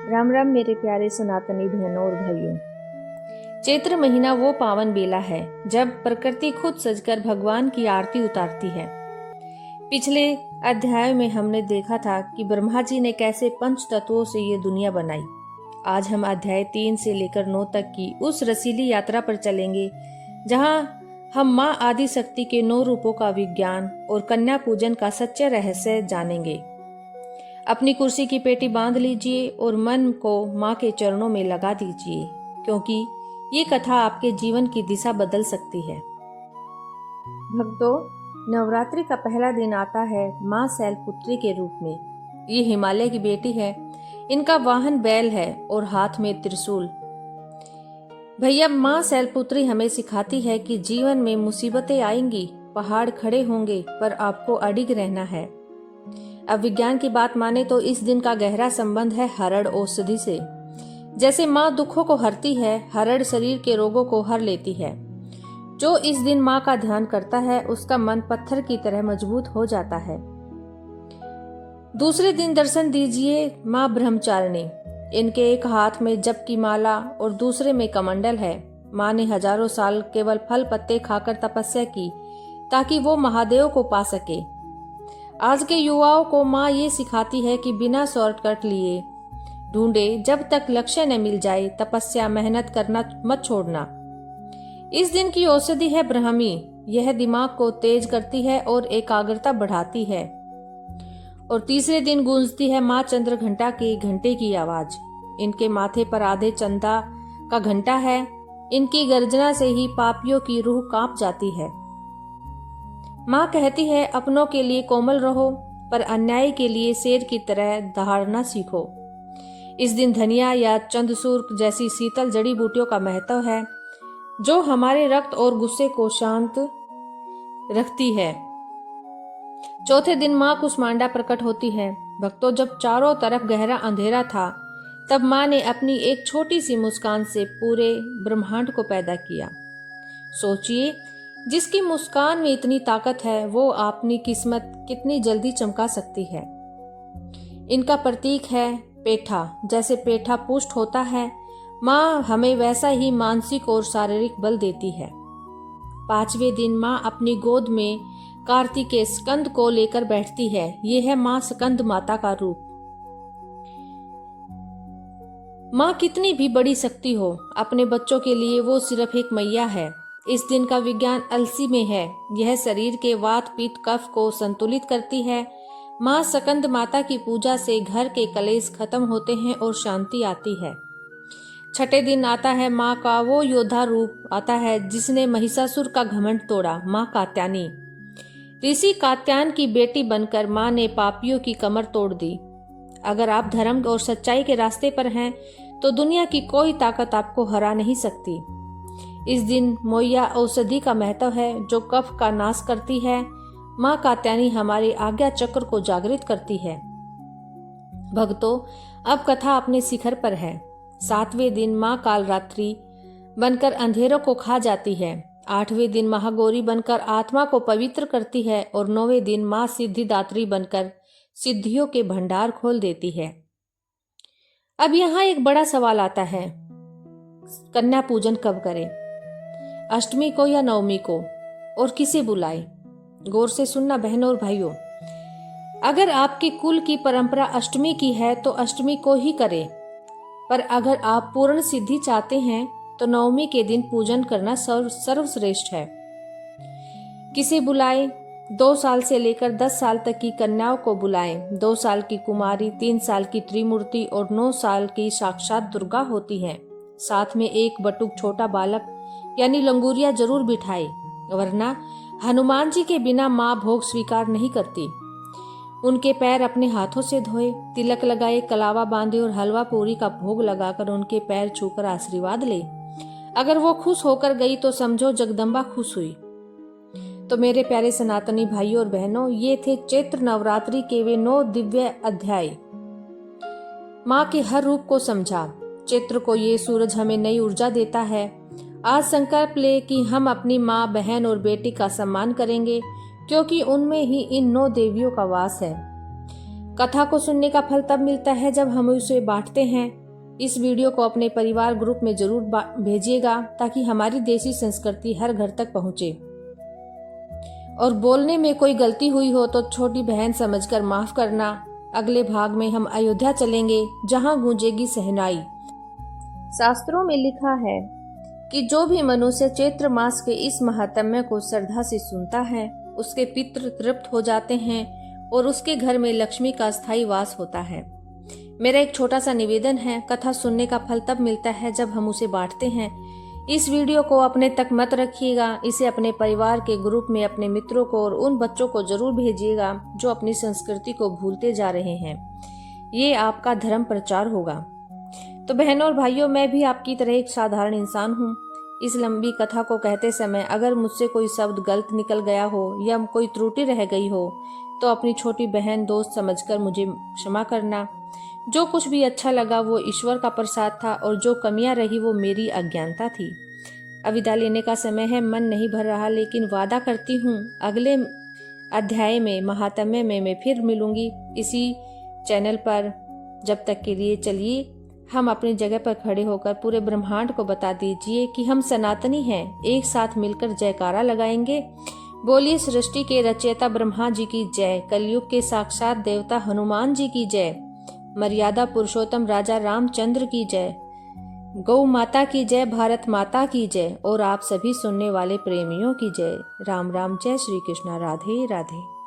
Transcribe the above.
राम राम मेरे प्यारे सनातनी बहनों और भाइयों। चैत्र महीना वो पावन बेला है जब प्रकृति खुद सजकर भगवान की आरती उतारती है। पिछले अध्याय में हमने देखा था कि ब्रह्मा जी ने कैसे पंच तत्वों से ये दुनिया बनाई। आज हम अध्याय 3 से लेकर 9 तक की उस रसीली यात्रा पर चलेंगे जहां हम माँ आदि शक्ति के 9 रूपों का विज्ञान और कन्या पूजन का सच्चा रहस्य जानेंगे। अपनी कुर्सी की पेटी बांध लीजिए और मन को माँ के चरणों में लगा दीजिए, क्योंकि ये कथा आपके जीवन की दिशा बदल सकती है। भक्तों, नवरात्रि का पहला दिन आता है माँ शैलपुत्री के रूप में। ये हिमालय की बेटी है। इनका वाहन बैल है और हाथ में त्रिशूल। भैया, माँ शैलपुत्री हमें सिखाती है कि जीवन में मुसीबतें आएंगी, पहाड़ खड़े होंगे, पर आपको अडिग रहना है। अब विज्ञान की बात माने तो इस दिन का गहरा संबंध है हरड़ औषधि से। जैसे माँ दुखों को हरती है, हरड़ शरीर के रोगों को हर लेती है। जो इस दिन माँ का ध्यान करता है उसका मन पत्थर की तरह मजबूत हो जाता है। दूसरे दिन दर्शन दीजिए माँ ब्रह्मचारिणी। इनके एक हाथ में जप की माला और दूसरे में कमंडल है। माँ ने हजारों साल केवल फल पत्ते खाकर तपस्या की ताकि वो महादेव को पा सके। आज के युवाओं को माँ ये सिखाती है कि बिना शॉर्टकट लिए ढूंढे जब तक लक्ष्य न मिल जाए, तपस्या मेहनत करना मत छोड़ना। इस दिन की औषधि है ब्राह्मी। यह दिमाग को तेज करती है और एकाग्रता बढ़ाती है। और तीसरे दिन गूंजती है माँ चंद्र घंटा के घंटे की आवाज। इनके माथे पर आधे चंदा का घंटा है। इनकी गर्जना से ही पापियों की रूह कांप जाती है। माँ कहती है अपनों के लिए कोमल रहो, पर अन्याय के लिए शेर की तरह दहाड़ना सीखो। इस दिन धनिया या चंदसूर जैसी शीतल जड़ी बूटियों का महत्व है, जो हमारे रक्त और गुस्से को शांत रखती है। चौथे दिन माँ कुष्मांडा प्रकट होती है। भक्तों, जब चारों तरफ गहरा अंधेरा था, तब माँ ने अपनी एक छोटी सी मुस्कान से पूरे ब्रह्मांड को पैदा किया। सोचिए, जिसकी मुस्कान में इतनी ताकत है, वो अपनी किस्मत कितनी जल्दी चमका सकती है। इनका प्रतीक है पेठा। जैसे पेठा पुष्ट होता है, माँ हमें वैसा ही मानसिक और शारीरिक बल देती है। 5वें दिन माँ अपनी गोद में कार्तिकेय स्कंद को लेकर बैठती है। ये है माँ स्कंद माता का रूप। माँ कितनी भी बड़ी शक्ति हो, अपने बच्चों के लिए वो सिर्फ एक मैया है। इस दिन का विज्ञान अलसी में है। यह शरीर के वात पित्त कफ को संतुलित करती है। माँ स्कंद माता की पूजा से घर के कलेश खत्म होते हैं और शांति आती है। छठे दिन आता है माँ का वो योद्धा रूप आता है जिसने महिषासुर का घमंड तोड़ा, माँ कात्यायनी। ऋषि कात्यायन की बेटी बनकर माँ ने पापियों की कमर तोड़ दी। अगर आप धर्म और सच्चाई के रास्ते पर हैं तो दुनिया की कोई ताकत आपको हरा नहीं सकती। इस दिन मोया औषधि का महत्व है, जो कफ का नाश करती है। माँ कात्यायनी हमारे आज्ञा चक्र को जागृत करती है। भक्तों, अब कथा अपने शिखर पर है। 7वें दिन माँ कालरात्रि बनकर अंधेरों को खा जाती है। 8वें दिन महागौरी बनकर आत्मा को पवित्र करती है और 9वें दिन माँ सिद्धिदात्री बनकर सिद्धियों के भंडार खोल देती है। अब यहाँ एक बड़ा सवाल आता है, कन्या पूजन कब करें? अष्टमी को या नवमी को? और किसे बुलाए? गौर से सुनना बहनों और भाइयों। अगर आपके कुल की परंपरा अष्टमी की है तो अष्टमी को ही करें, पर अगर आप पूर्ण सिद्धि चाहते हैं तो नवमी के दिन पूजन करना सर्वश्रेष्ठ है। किसे बुलाए? 2 साल से लेकर 10 साल तक की कन्याओं को बुलाएं। 2 साल की कुमारी, 3 साल की त्रिमूर्ति और 9 साल की साक्षात दुर्गा होती है। साथ में एक बटुक छोटा बालक यानी लंगूरिया जरूर बिठाए, वरना हनुमान जी के बिना माँ भोग स्वीकार नहीं करती। उनके पैर अपने हाथों से धोए, तिलक लगाए, कलावा बांधे और हलवा पूरी का भोग लगाकर उनके पैर छूकर आशीर्वाद ले। अगर वो खुश होकर गई तो समझो जगदम्बा खुश हुई। तो मेरे प्यारे सनातनी भाइयों और बहनों, ये थे चैत्र नवरात्रि के वे 9 दिव्य अध्याय। माँ के हर रूप को समझा। चैत्र को ये सूरज हमें नई ऊर्जा देता है। आज संकल्प ले कि हम अपनी माँ, बहन और बेटी का सम्मान करेंगे, क्योंकि उनमें ही इन 9 देवियों का वास है। कथा को सुनने का फल तब मिलता है जब हम उसे बांटते हैं। इस वीडियो को अपने परिवार ग्रुप में जरूर भेजिएगा ताकि हमारी देसी संस्कृति हर घर तक पहुंचे। और बोलने में कोई गलती हुई हो तो छोटी बहन समझकर माफ करना। अगले भाग में हम अयोध्या चलेंगे जहां गूंजेगी सहनाई। शास्त्रों में लिखा है कि जो भी मनुष्य चैत्र मास के इस महात्म्य को श्रद्धा से सुनता है उसके पितृ तृप्त हो जाते हैं और उसके घर में लक्ष्मी का स्थायी वास होता है। मेरा एक छोटा सा निवेदन है, कथा सुनने का फल तब मिलता है जब हम उसे बांटते हैं। इस वीडियो को अपने तक मत रखिएगा, इसे अपने परिवार के ग्रुप में अपने मित्रों को और उन बच्चों को जरूर भेजिएगा जो अपनी संस्कृति को भूलते जा रहे हैं। ये आपका धर्म प्रचार होगा। तो बहनों और भाइयों, मैं भी आपकी तरह एक साधारण इंसान हूँ। इस लंबी कथा को कहते समय अगर मुझसे कोई शब्द गलत निकल गया हो या कोई त्रुटि रह गई हो तो अपनी छोटी बहन दोस्त समझकर मुझे क्षमा करना। जो कुछ भी अच्छा लगा वो ईश्वर का प्रसाद था और जो कमियां रही वो मेरी अज्ञानता थी। अब विदा लेने का समय है, मन नहीं भर रहा, लेकिन वादा करती हूँ अगले अध्याय में महात्म्य में मैं फिर मिलूंगी इसी चैनल पर। जब तक के लिए चलिए हम अपनी जगह पर खड़े होकर पूरे ब्रह्मांड को बता दीजिए कि हम सनातनी हैं। एक साथ मिलकर जयकारा लगाएंगे। बोलिए सृष्टि के रचयिता ब्रह्मा जी की जय, कलयुग के साक्षात देवता हनुमान जी की जय, मर्यादा पुरुषोत्तम राजा रामचंद्र की जय, गौ माता की जय, भारत माता की जय और आप सभी सुनने वाले प्रेमियों की जय। राम राम, जय श्री कृष्णा, राधे राधे।